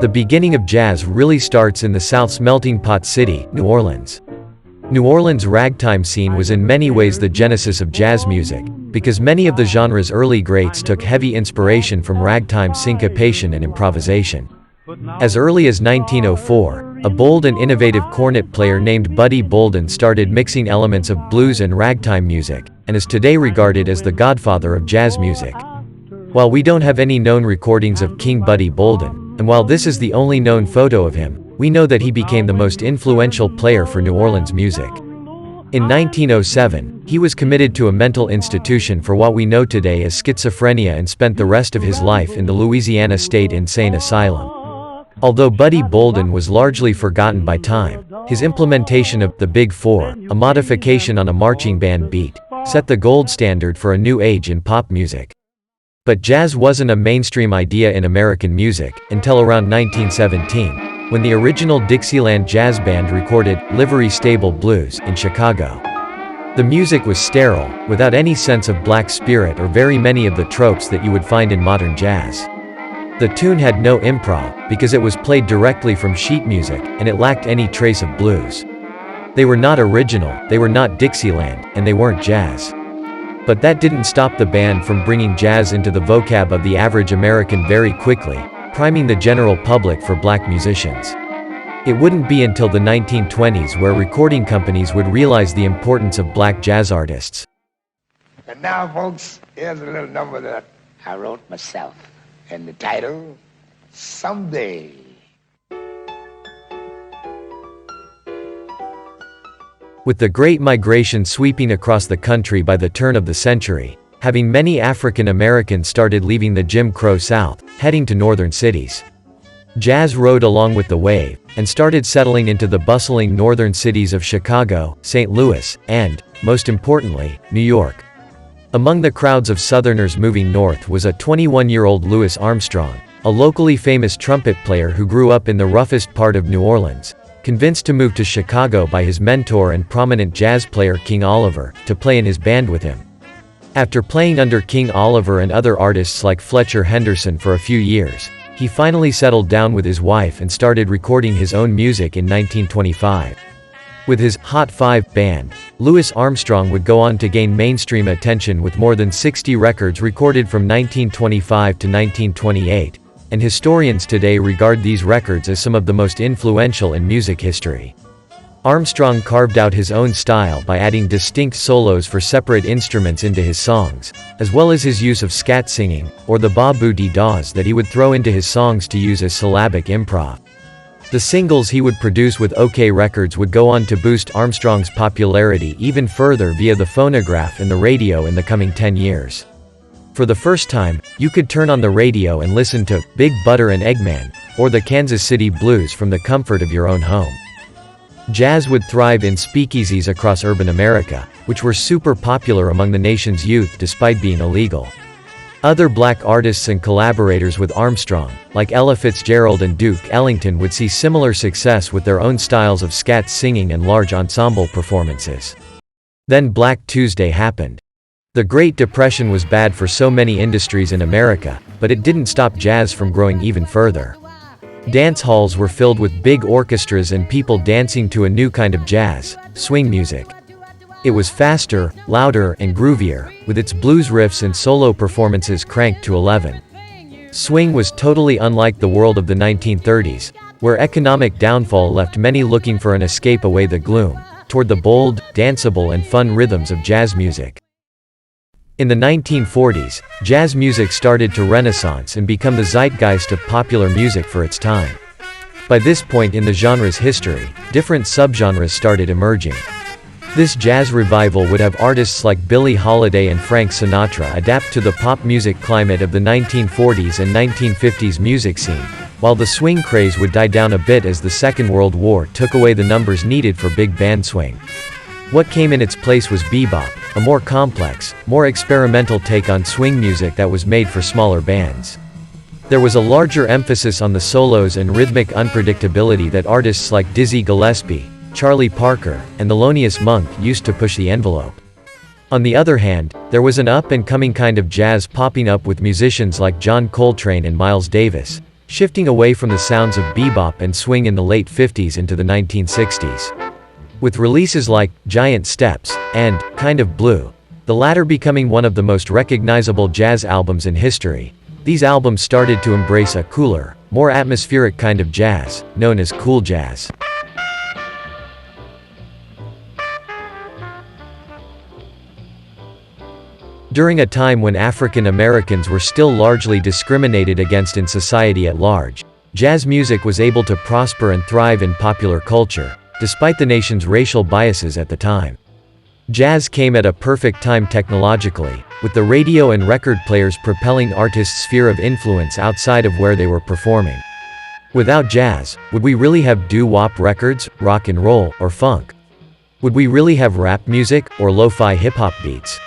The beginning of jazz really starts in the South's melting pot city, New Orleans. New Orleans' ragtime scene was in many ways the genesis of jazz music, because many of the genre's early greats took heavy inspiration from ragtime syncopation and improvisation. As early as 1904, a bold and innovative cornet player named Buddy Bolden started mixing elements of blues and ragtime music, and is today regarded as the godfather of jazz music. While we don't have any known recordings of King Buddy Bolden, and while this is the only known photo of him, we know that he became the most influential player for New Orleans music. In 1907, he was committed to a mental institution for what we know today as schizophrenia and spent the rest of his life in the Louisiana State Insane Asylum. Although Buddy Bolden was largely forgotten by time, his implementation of the Big Four, a modification on a marching band beat, set the gold standard for a new age in pop music. But jazz wasn't a mainstream idea in American music until around 1917, when the original Dixieland Jazz Band recorded Livery Stable Blues in Chicago. The music was sterile, without any sense of black spirit or very many of the tropes that you would find in modern jazz. The tune had no improv, because it was played directly from sheet music, and it lacked any trace of blues. They were not original, they were not Dixieland, and they weren't jazz. But that didn't stop the band from bringing jazz into the vocab of the average American very quickly, priming the general public for black musicians. It wouldn't be until the 1920s where recording companies would realize the importance of black jazz artists. And now, folks, here's a little number that I wrote myself. And the title, Someday. With the Great Migration sweeping across the country by the turn of the century, having many African Americans started leaving the Jim Crow South, heading to northern cities. Jazz rode along with the wave, and started settling into the bustling northern cities of Chicago, St. Louis, and, most importantly, New York. Among the crowds of Southerners moving north was a 21-year-old Louis Armstrong, a locally famous trumpet player who grew up in the roughest part of New Orleans, convinced to move to Chicago by his mentor and prominent jazz player King Oliver, to play in his band with him. After playing under King Oliver and other artists like Fletcher Henderson for a few years, he finally settled down with his wife and started recording his own music in 1925. With his Hot 5 band, Louis Armstrong would go on to gain mainstream attention with more than 60 records recorded from 1925 to 1928, and historians today regard these records as some of the most influential in music history. Armstrong carved out his own style by adding distinct solos for separate instruments into his songs, as well as his use of scat singing, or the ba-boo-dee-daws that he would throw into his songs to use as syllabic improv. The singles he would produce with OK Records would go on to boost Armstrong's popularity even further via the phonograph and the radio in the coming 10 years. For the first time, you could turn on the radio and listen to Big Butter and Eggman, or the Kansas City Blues from the comfort of your own home. Jazz would thrive in speakeasies across urban America, which were super popular among the nation's youth despite being illegal. Other black artists and collaborators with Armstrong, like Ella Fitzgerald and Duke Ellington, would see similar success with their own styles of scat singing and large ensemble performances. Then Black Tuesday happened. The Great Depression was bad for so many industries in America, but it didn't stop jazz from growing even further. Dance halls were filled with big orchestras and people dancing to a new kind of jazz, swing music. It was faster, louder, and groovier, with its blues riffs and solo performances cranked to 11. Swing was totally unlike the world of the 1930s, where economic downfall left many looking for an escape away the gloom, toward the bold, danceable and fun rhythms of jazz music. In the 1940s, jazz music started to renaissance and become the zeitgeist of popular music for its time. By this point in the genre's history, different subgenres started emerging. This jazz revival would have artists like Billie Holiday and Frank Sinatra adapt to the pop music climate of the 1940s and 1950s music scene, while the swing craze would die down a bit as the Second World War took away the numbers needed for big band swing. What came in its place was bebop, a more complex, more experimental take on swing music that was made for smaller bands. There was a larger emphasis on the solos and rhythmic unpredictability that artists like Dizzy Gillespie, Charlie Parker, and Thelonious Monk used to push the envelope. On the other hand, there was an up-and-coming kind of jazz popping up with musicians like John Coltrane and Miles Davis, shifting away from the sounds of bebop and swing in the late 50s into the 1960s. With releases like Giant Steps and Kind of Blue, the latter becoming one of the most recognizable jazz albums in history, these albums started to embrace a cooler, more atmospheric kind of jazz, known as cool jazz. During a time when African Americans were still largely discriminated against in society at large, jazz music was able to prosper and thrive in popular culture, despite the nation's racial biases at the time. Jazz came at a perfect time technologically, with the radio and record players propelling artists' sphere of influence outside of where they were performing. Without jazz, would we really have doo-wop records, rock and roll, or funk? Would we really have rap music, or lo-fi hip-hop beats?